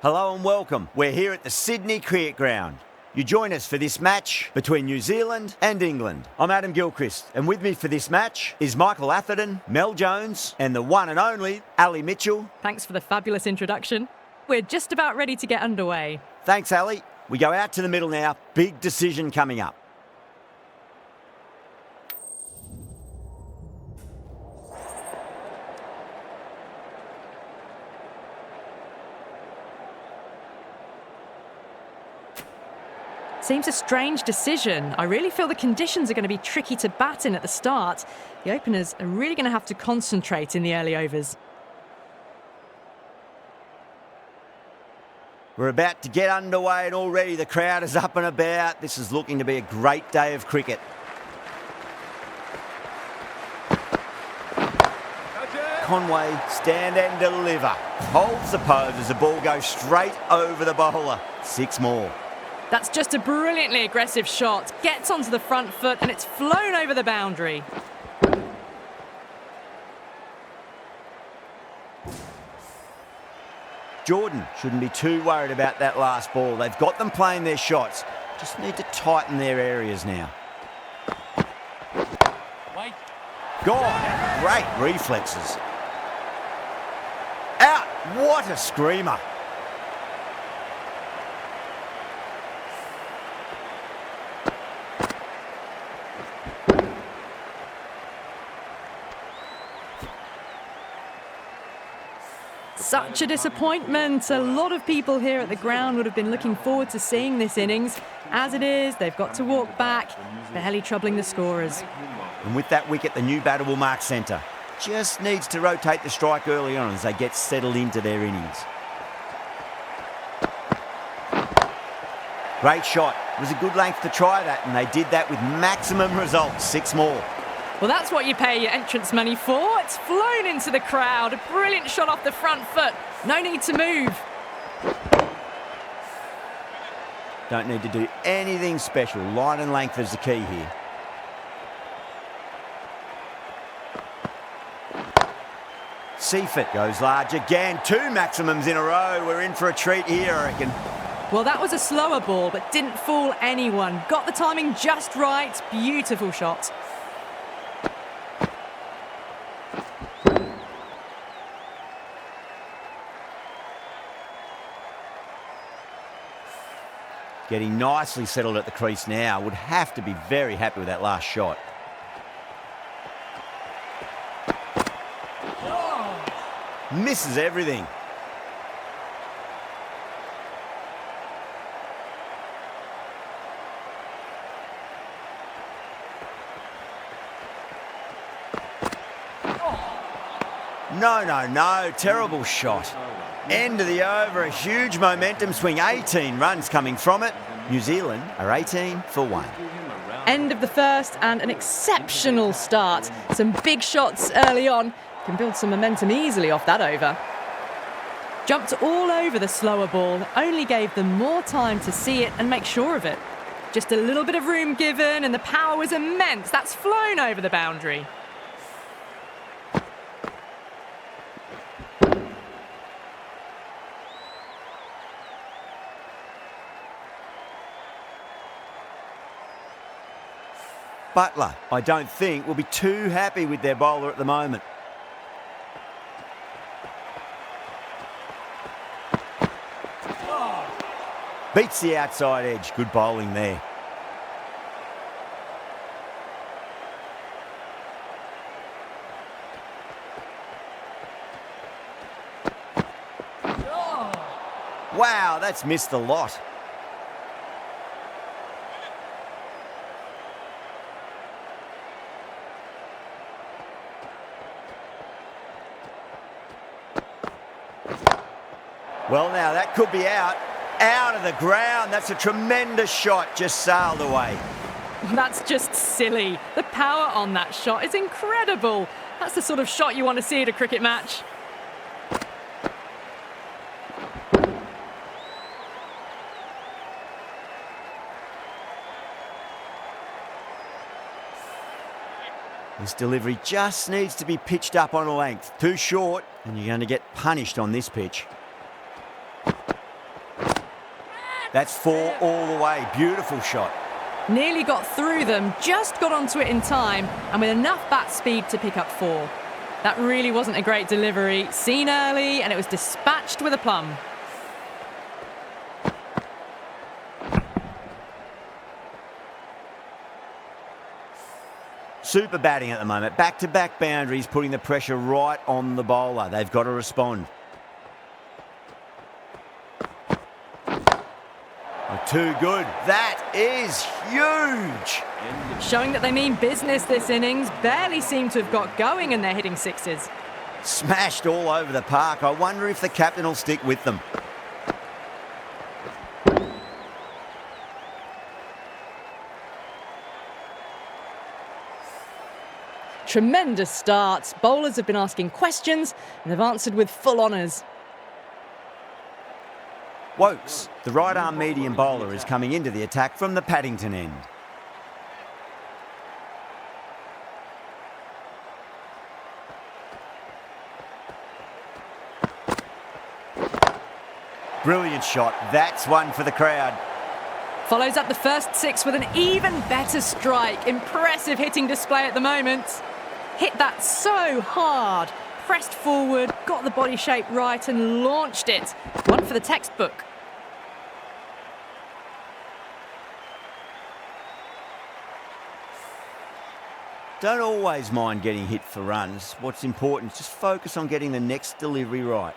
Hello and welcome. We're here at the Sydney Cricket Ground. You join us for this match between New Zealand and England. I'm Adam Gilchrist, and with me for this match is Michael Atherton, Mel Jones, and the one and only Ali Mitchell. Thanks for the fabulous introduction. We're just about ready to get underway. Thanks, Ali. We go out to the middle now. Big decision coming up. Seems a strange decision. I really feel the conditions are going to be tricky to bat in at the start. The openers are really going to have to concentrate in the early overs. We're about to get underway and already the crowd is up and about. This is looking to be a great day of cricket. Conway, stand and deliver. Holds the pose as the ball goes straight over the bowler. 6 more. That's just a brilliantly aggressive shot. Gets onto the front foot and it's flown over the boundary. Jordan shouldn't be too worried about that last ball. They've got them playing their shots. Just need to tighten their areas now. Gone. Great reflexes. Out. What a screamer. Such a disappointment. A lot of people here at the ground would have been looking forward to seeing this innings. As it is, they've got to walk back, barely troubling the scorers. And with that wicket, the new batter will mark centre. Just needs to rotate the strike early on as they get settled into their innings. Great shot. It was a good length to try that, and they did that with maximum results. 6 more. Well, that's what you pay your entrance money for. It's flown into the crowd. A brilliant shot off the front foot. No need to move. Don't need to do anything special. Line and length is the key here. Seaford goes large again. 2 maximums in a row. We're in for a treat here, I reckon. Well, that was a slower ball, but didn't fool anyone. Got the timing just right. Beautiful shot. Getting nicely settled at the crease now. Would have to be very happy with that last shot. Misses everything. No. Terrible shot. End of the over, a huge momentum swing. 18 runs coming from it. New Zealand are 18 for 1. End of the first and an exceptional start. Some big shots early on. Can build some momentum easily off that over. Jumped all over the slower ball. Only gave them more time to see it and make sure of it. Just a little bit of room given and the power was immense. That's flown over the boundary. Butler, I don't think, will be too happy with their bowler at the moment. Beats the outside edge. Good bowling there. Wow, that's missed a lot. Well, now that could be out of the ground. That's a tremendous shot, just sailed away. That's just silly. The power on that shot is incredible. That's the sort of shot you want to see at a cricket match. This delivery just needs to be pitched up on a length. Too short, and you're going to get punished on this pitch. That's 4 all the way. Beautiful shot. Nearly got through them, just got onto it in time, and with enough bat speed to pick up 4. That really wasn't a great delivery. Seen early, and it was dispatched with a plum. Super batting at the moment. Back-to-back boundaries, putting the pressure right on the bowler. They've got to respond. Oh, too good. That is huge. Showing that they mean business this innings. Barely seem to have got going, and they're hitting 6s. Smashed all over the park. I wonder if the captain will stick with them. Tremendous start. Bowlers have been asking questions, and they've answered with full honours. Wokes, the right-arm medium bowler, is coming into the attack from the Paddington end. Brilliant shot. That's one for the crowd. Follows up the first 6 with an even better strike. Impressive hitting display at the moment. Hit that so hard. Pressed forward, got the body shape right and launched it. One for the textbook. Don't always mind getting hit for runs. What's important is just focus on getting the next delivery right.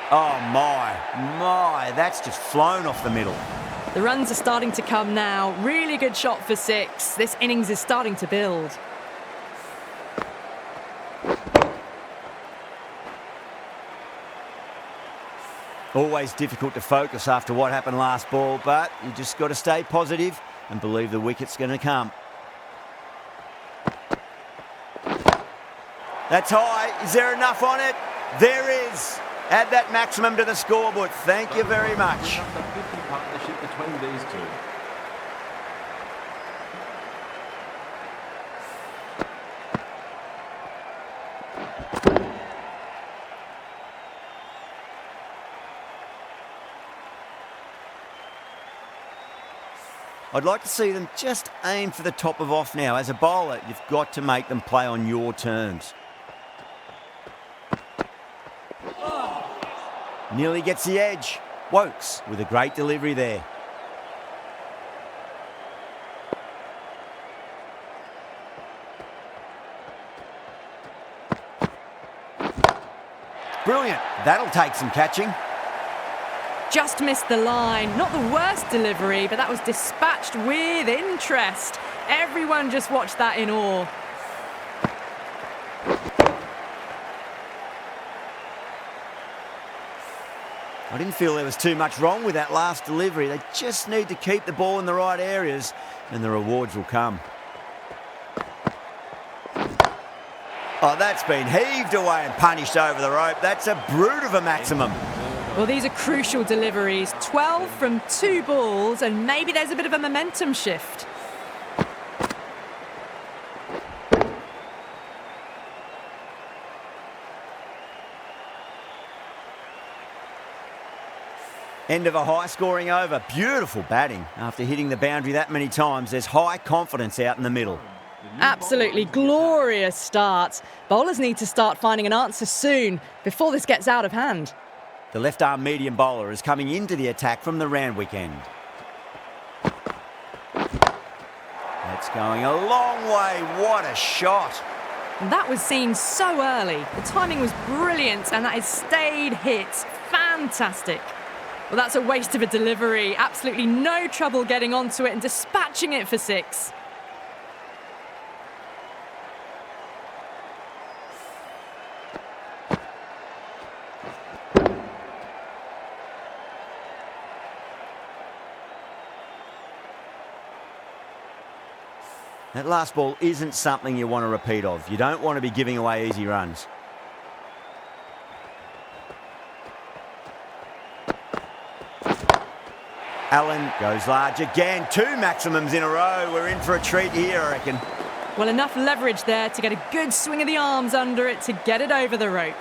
Oh my, that's just flown off the middle. The runs are starting to come now. Really good shot for 6. This innings is starting to build. Always difficult to focus after what happened last ball, but you just got to stay positive and believe the wicket's going to come. That's high. Is there enough on it? There is. Add that maximum to the scoreboard. Thank you very much. Partnership between these two. I'd like to see them just aim for the top of off now. As a bowler, you've got to make them play on your terms. Nearly gets the edge. Wokes with a great delivery there. Brilliant. That'll take some catching. Just missed the line. Not the worst delivery, but that was dispatched with interest. Everyone just watched that in awe. I didn't feel there was too much wrong with that last delivery. They just need to keep the ball in the right areas and the rewards will come. Oh, that's been heaved away and punished over the rope. That's a brute of a maximum. Well, these are crucial deliveries. 12 from 2 balls, and maybe there's a bit of a momentum shift. End of a high-scoring over. Beautiful batting. After hitting the boundary that many times, there's high confidence out in the middle. Absolutely glorious start. Bowlers need to start finding an answer soon before this gets out of hand. The left-arm medium bowler is coming into the attack from the Randwick end. That's going a long way. What a shot. That was seen so early. The timing was brilliant, and that has stayed hit. Fantastic. Well, that's a waste of a delivery. Absolutely no trouble getting onto it and dispatching it for 6. That last ball isn't something you want to repeat of. You don't want to be giving away easy runs. Allen goes large again. 2 maximums in a row. We're in for a treat here, I reckon. Well, enough leverage there to get a good swing of the arms under it to get it over the rope.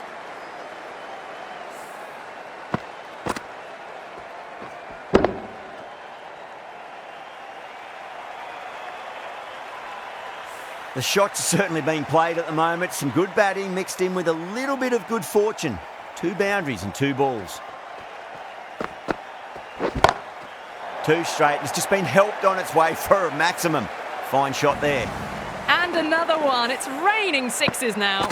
The shots are certainly being played at the moment. Some good batting mixed in with a little bit of good fortune. 2 boundaries and 2 balls. 2 straight. It's just been helped on its way for a maximum. Fine shot there. And another one. It's raining sixes now.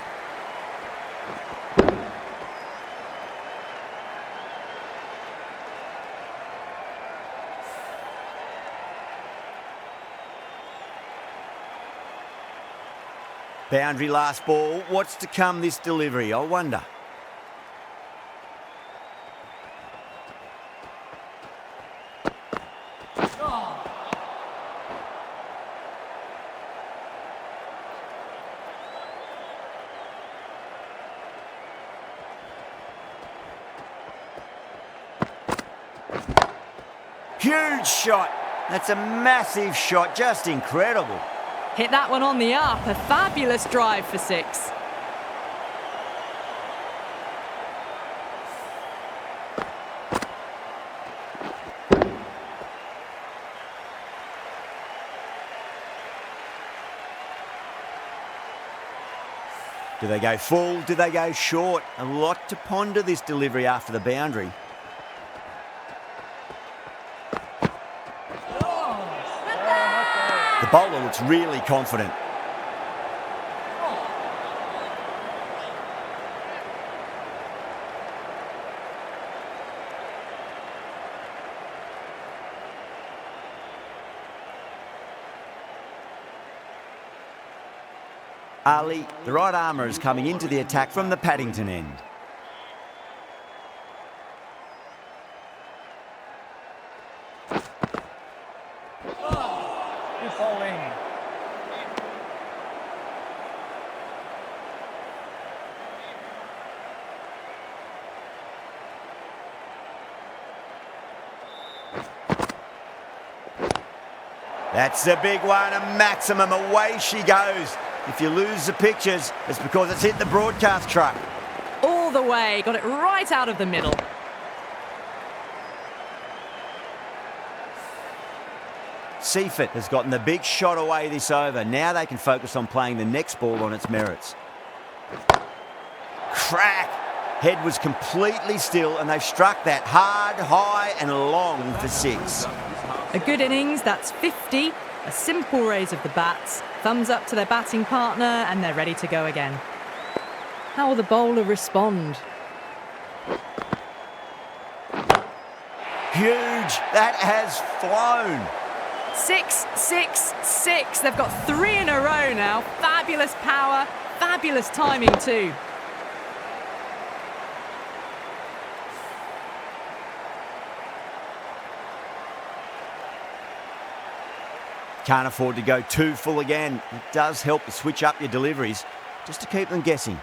Boundary last ball. What's to come this delivery, I wonder? Huge shot. That's a massive shot. Just incredible. Hit that one on the up. A fabulous drive for 6. Do they go full? Do they go short? A lot to ponder this delivery after the boundary. The bowler looks really confident. Ali, the right armour, is coming into the attack from the Paddington end. That's a big one, a maximum. Away she goes. If you lose the pictures, it's because it's hit the broadcast truck. All the way. Got it right out of the middle. Seifert has gotten the big shot away this over. Now they can focus on playing the next ball on its merits. Crack! Head was completely still and they've struck that hard, high and long for 6. A good innings, that's 50. A simple raise of the bats. Thumbs up to their batting partner and they're ready to go again. How will the bowler respond? Huge! That has flown! 6, 6, 6. They've got 3 in a row now. Fabulous power, fabulous timing too. Can't afford to go too full again. It does help to switch up your deliveries, just to keep them guessing.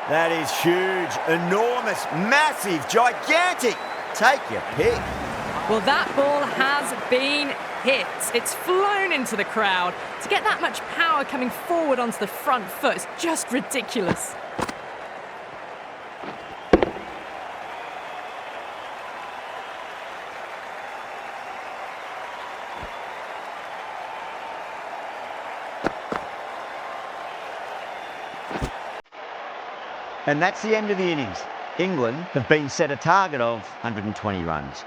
That is huge, enormous, massive, gigantic. Take your pick. Well, that ball has been hit. It's flown into the crowd. To get that much power coming forward onto the front foot is just ridiculous. And that's the end of the innings. England have been set a target of 120 runs.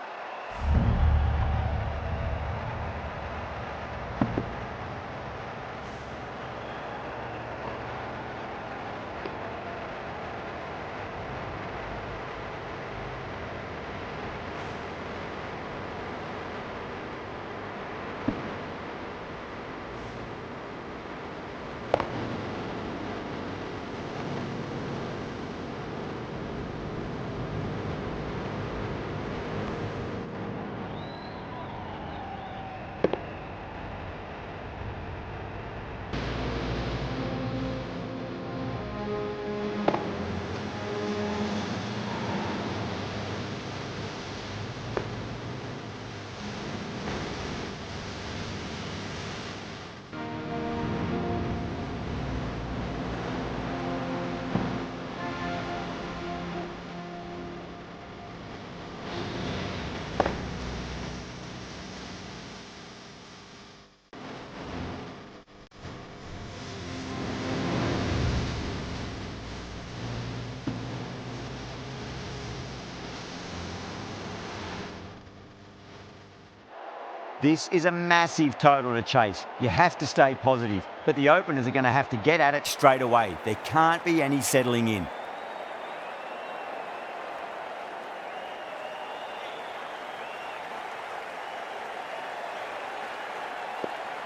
This is a massive total to chase. You have to stay positive, but the openers are going to have to get at it straight away. There can't be any settling in.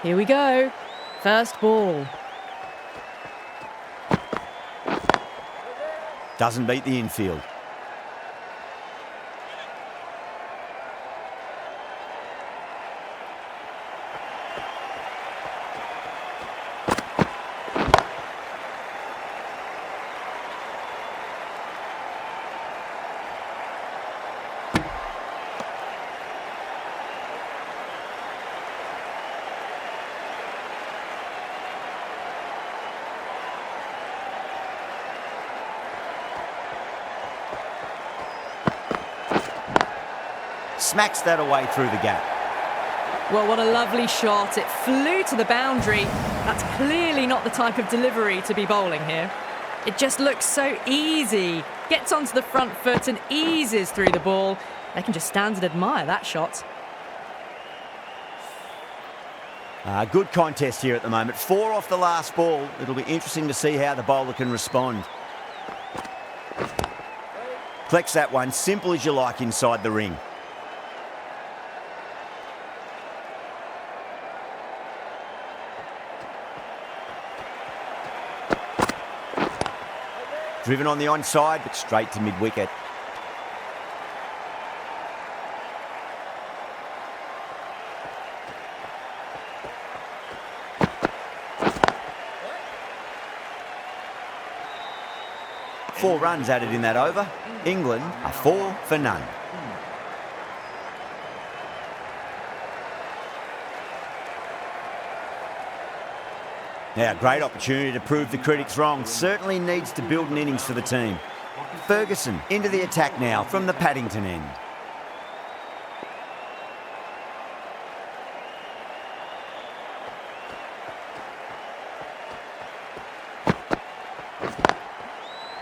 Here we go. First ball. Doesn't beat the infield. Smacks that away through the gap. Well, what a lovely shot. It flew to the boundary. That's clearly not the type of delivery to be bowling here. It just looks so easy. Gets onto the front foot and eases through the ball. They can just stand and admire that shot. Good contest here at the moment. 4 off the last ball. It'll be interesting to see how the bowler can respond. Collects that one, simple as you like, inside the ring. Driven on the onside, but straight to mid-wicket. Four runs added in that over. England are 4 for none. Now, great opportunity to prove the critics wrong. Certainly needs to build an innings for the team. Ferguson into the attack now from the Paddington end.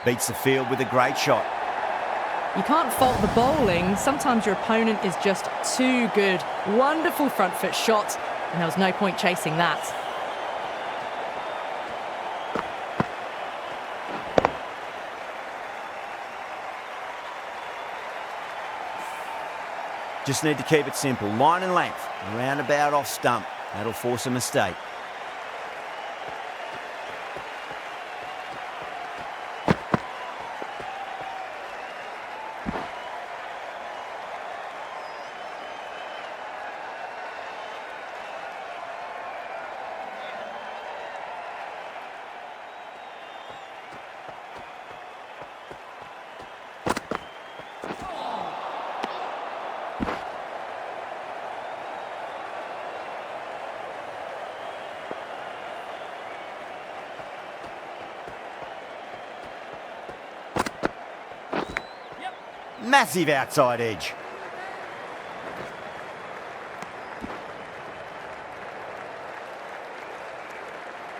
Beats the field with a great shot. You can't fault the bowling. Sometimes your opponent is just too good. Wonderful front foot shot, and there was no point chasing that. Just need to keep it simple. Line and length. Roundabout off stump. That'll force a mistake. Massive outside edge.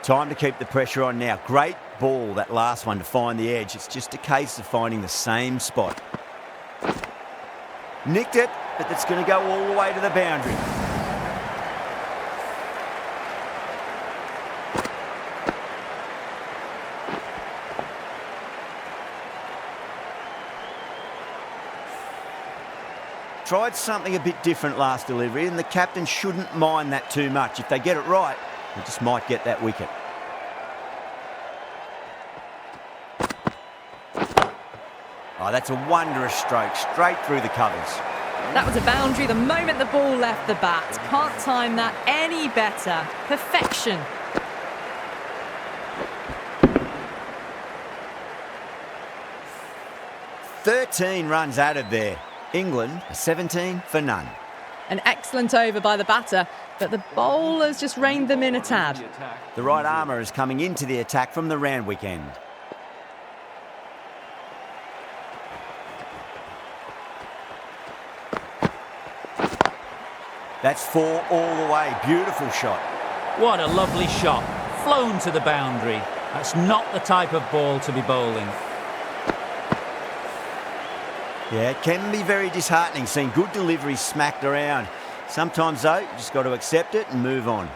Time to keep the pressure on now. Great ball, that last one, to find the edge. It's just a case of finding the same spot. Nicked it, but that's going to go all the way to the boundary. Tried something a bit different last delivery, and the captain shouldn't mind that too much. If they get it right, they just might get that wicket. Oh, that's a wondrous stroke, straight through the covers. That was a boundary the moment the ball left the bat. Can't time that any better. Perfection. "13 runs added there. England are 17 for none. An excellent over by the batter, but the bowlers just reined them in a tad. The right armour is coming into the attack from the Randwick end. That's 4 all the way. Beautiful shot. What a lovely shot. Flown to the boundary. That's not the type of ball to be bowling. Yeah, it can be very disheartening seeing good deliveries smacked around. Sometimes, though, you just got to accept it and move on.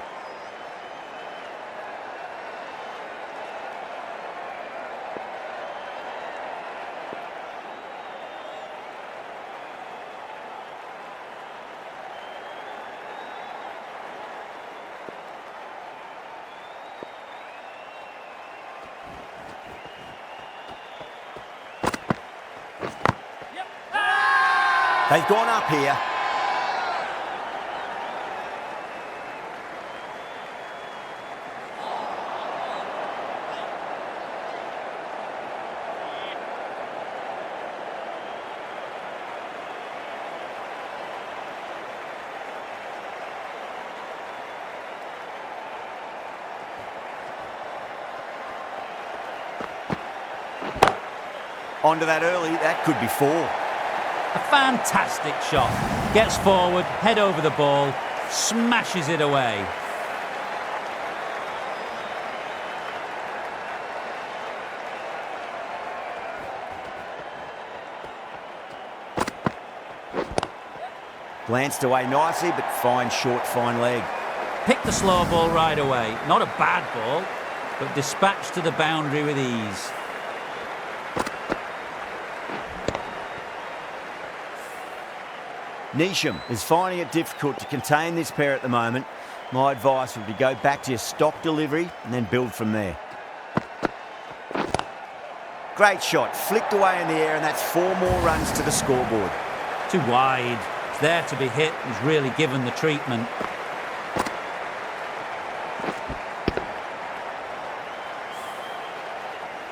They've gone up here. Onto that early, that could be 4. A fantastic shot. Gets forward, head over the ball, smashes it away. Glanced away nicely, but fine short, fine leg. Picked the slow ball right away. Not a bad ball, but dispatched to the boundary with ease. Neesham is finding it difficult to contain this pair at the moment. My advice would be go back to your stock delivery and then build from there. Great shot, flicked away in the air, and that's 4 more runs to the scoreboard. Too wide. It's there to be hit. He's really given the treatment.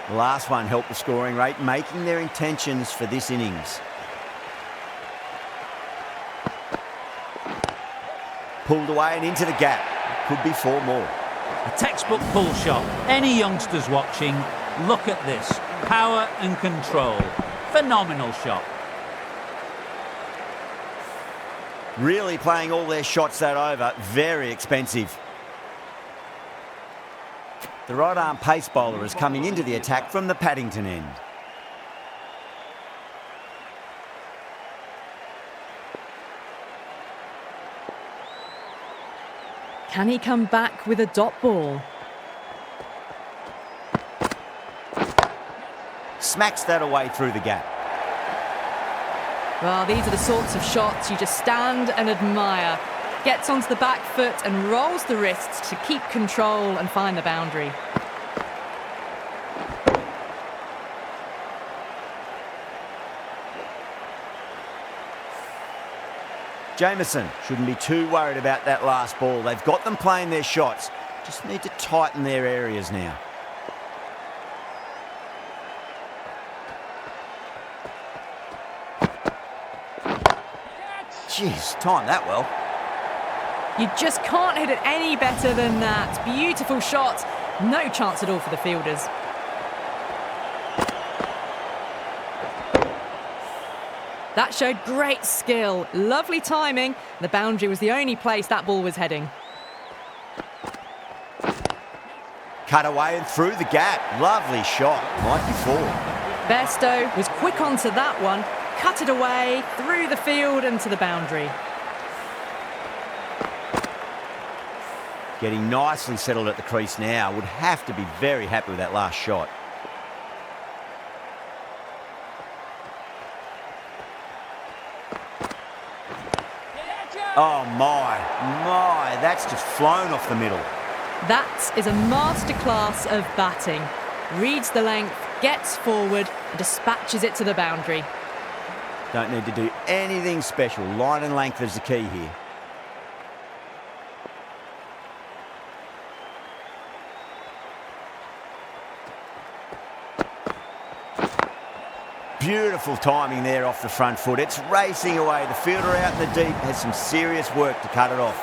The last one helped the scoring rate, making their intentions for this innings. Pulled away and into the gap. Could be 4 more. A textbook pull shot. Any youngsters watching, look at this. Power and control. Phenomenal shot. Really playing all their shots that over. Very expensive. The right arm pace bowler is coming into the attack from the Paddington end. Can he come back with a dot ball? Smacks that away through the gap. Well, these are the sorts of shots you just stand and admire. Gets onto the back foot and rolls the wrists to keep control and find the boundary. Jameson shouldn't be too worried about that last ball. They've got them playing their shots. Just need to tighten their areas now. Jeez, timed that well. You just can't hit it any better than that. Beautiful shot. No chance at all for the fielders. That showed great skill, lovely timing. The boundary was the only place that ball was heading. Cut away and through the gap. Lovely shot. Might be 4. Bairstow was quick onto that one, cut it away, through the field and to the boundary. Getting nicely settled at the crease now. Would have to be very happy with that last shot. Oh my, that's just flown off the middle. That is a masterclass of batting. Reads the length, gets forward and dispatches it to the boundary. Don't need to do anything special. Line and length is the key here. Beautiful timing there off the front foot. It's racing away. The fielder out in the deep has some serious work to cut it off.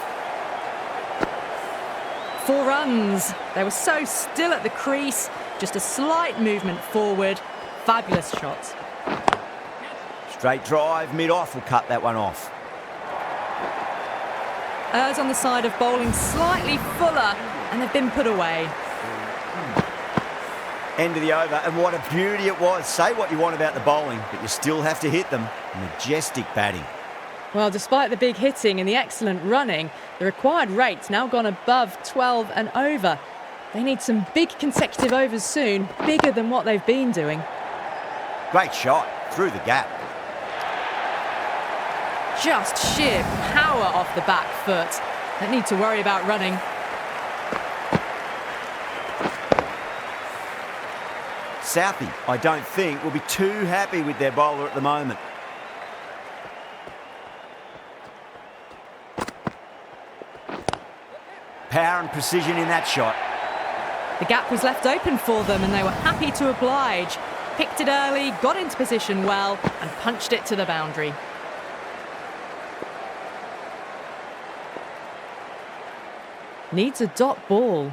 4 runs. They were so still at the crease. Just a slight movement forward. Fabulous shots. Straight drive, mid-off will cut that one off. Errs on the side of bowling slightly fuller and they've been put away. End of the over, and what a beauty it was. Say what you want about the bowling, but you still have to hit them. Majestic batting. Well, despite the big hitting and the excellent running, the required rate's now gone above 12 and over. They need some big consecutive overs soon, bigger than what they've been doing. Great shot through the gap. Just sheer power off the back foot. Don't need to worry about running. Southie, I don't think, will be too happy with their bowler at the moment. Power and precision in that shot. The gap was left open for them and they were happy to oblige. Picked it early, got into position well and punched it to the boundary. Needs a dot ball.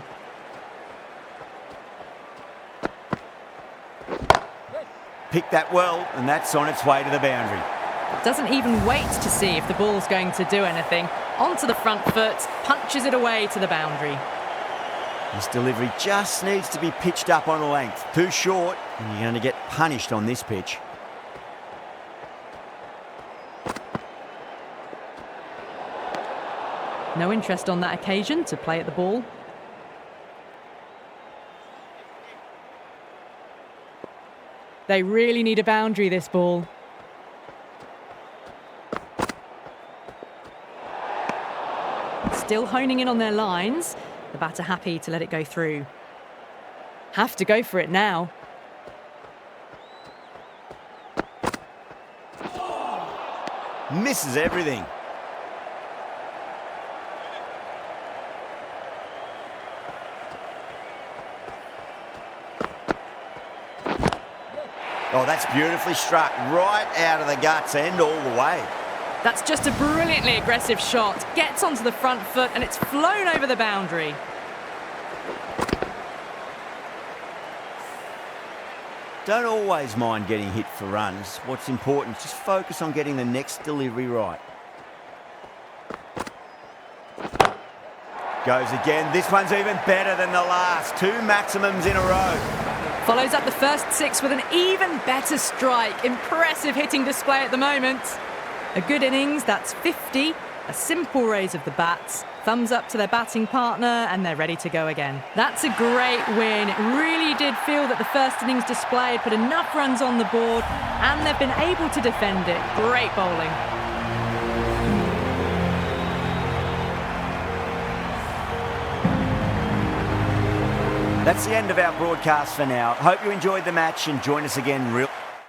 Picked that well, and that's on its way to the boundary. Doesn't even wait to see if the ball's going to do anything. Onto the front foot, punches it away to the boundary. This delivery just needs to be pitched up on a length. Too short, and you're going to get punished on this pitch. No interest on that occasion to play at the ball. They really need a boundary, this ball. Still honing in on their lines. The batter happy to let it go through. Have to go for it now. Misses everything. Oh, that's beautifully struck right out of the guts and all the way. That's just a brilliantly aggressive shot. Gets onto the front foot and it's flown over the boundary. Don't always mind getting hit for runs. What's important is just focus on getting the next delivery right. Goes again. This one's even better than the last. 2 maximums in a row. Follows up the first 6 with an even better strike. Impressive hitting display at the moment. A good innings, that's 50. A simple raise of the bats. Thumbs up to their batting partner and they're ready to go again. That's a great win. It really did feel that the first innings display had put enough runs on the board and they've been able to defend it. Great bowling. That's the end of our broadcast for now. Hope you enjoyed the match and join us again real